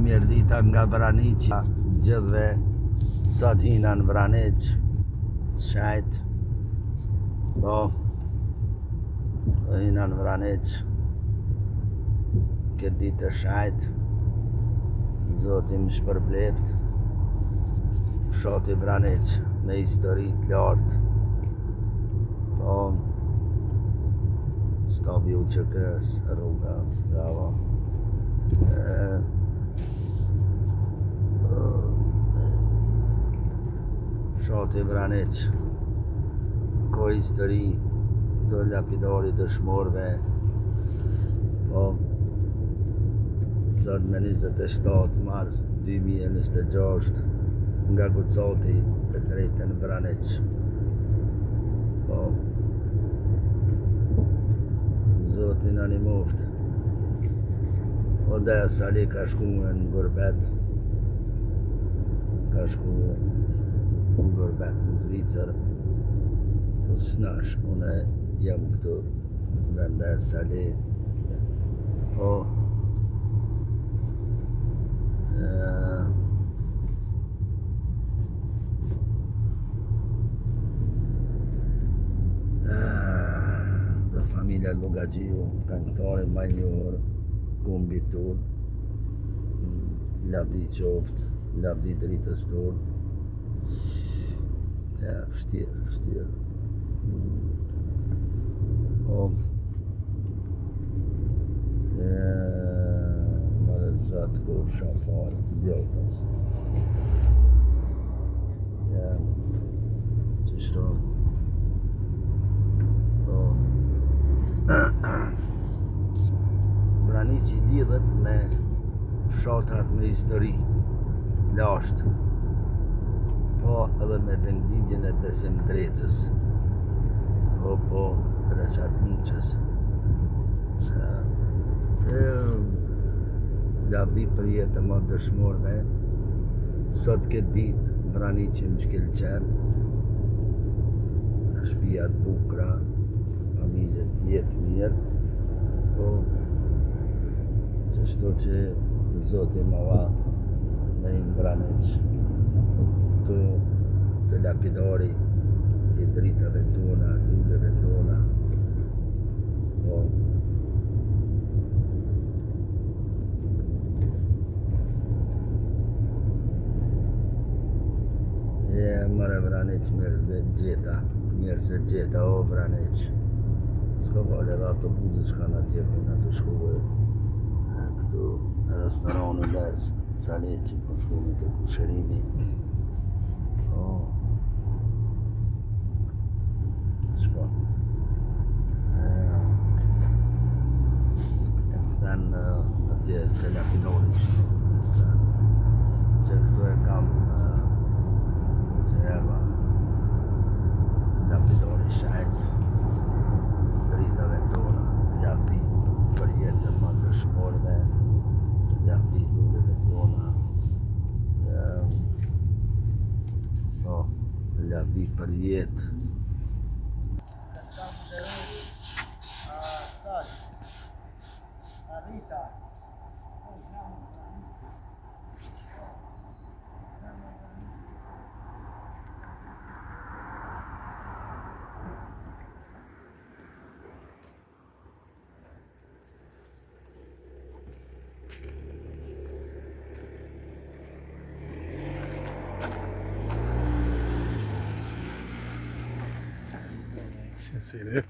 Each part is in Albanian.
Mirë dita nga Vraniqi, gjithve sot hina në Vraniq, shajt, po, hina në Vraniq, këtë ditë të shajt, Zoti më shpërbleft, fshati Vraniq me histori të lartë, po, stabi u qërkës, rruga, bravo. Fshati Vraniq, ko histori të lapidari dëshmorve, po, sot me 27 mars 2026 nga Gucati të drejtën Vraniq, po, Zoti na nimoft. Oda Sali ka shku në gurbet, ka shku në gurbet në Zvicër, po s'nash, une jam këtu vende Sali, po dhe familja Lugaxhiu, këngëtari më i njohur, kumbi tur, lavdi qoftë, lavdi dritës tur, ja, vështirë, o, më dhe zatë kur shafarë, djotës, ja, qështu, o, Vraniqi lidhet me fshatrat me histori, lashtë, po edhe me vendlindjen e Besimdrecës, po Reçat Muqës. Lavdi për jetë më dëshmorve, sot këtë ditë Vraniqi më shkelqen, shtëpia të bukura, familjet jetë mirë, po qështu që Zoti ma va me i në Vraniq, tu të lapidari i dritave tona, lulleve tona, po mërë Vraniq mirë gjeta, mirë se gjeta o Vraniq, s'ka vale edhe autobusi shkan atje këna të shkuve, këtu restorani les, Saliqi, po shkuve të Kusherini, shko, e më thënë atje të lapidori ishte, që këtu e kam që eva lapidori shajt, dritave tona, lavdi për jetën më të shmorve, lavdi lulleve tona, po, lavdi për jetë. Can't see it.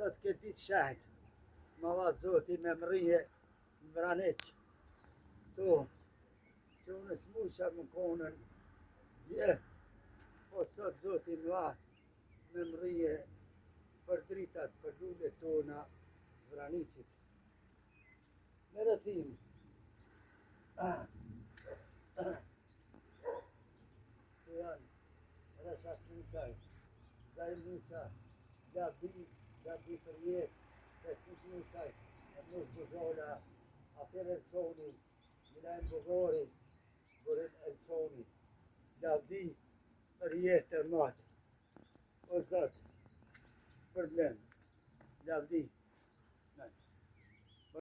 Sot këtë ditë shahit, më va Zoti me më rije në Vraniq, tu unë s'musha më konën dje, po sot zoti mla me mrije për dritat, për lullet tona Vranicit. Me rëthim, që janë Rashak Muqaj, Zaj Muqa, Gabi për jetë, Besnik Muqaj, Ernush Buzola, Afer Elçoni, Milajn Bugori, Gorin Elçoni, Gabi për jetë e matë. O Zot, problem, lavdi.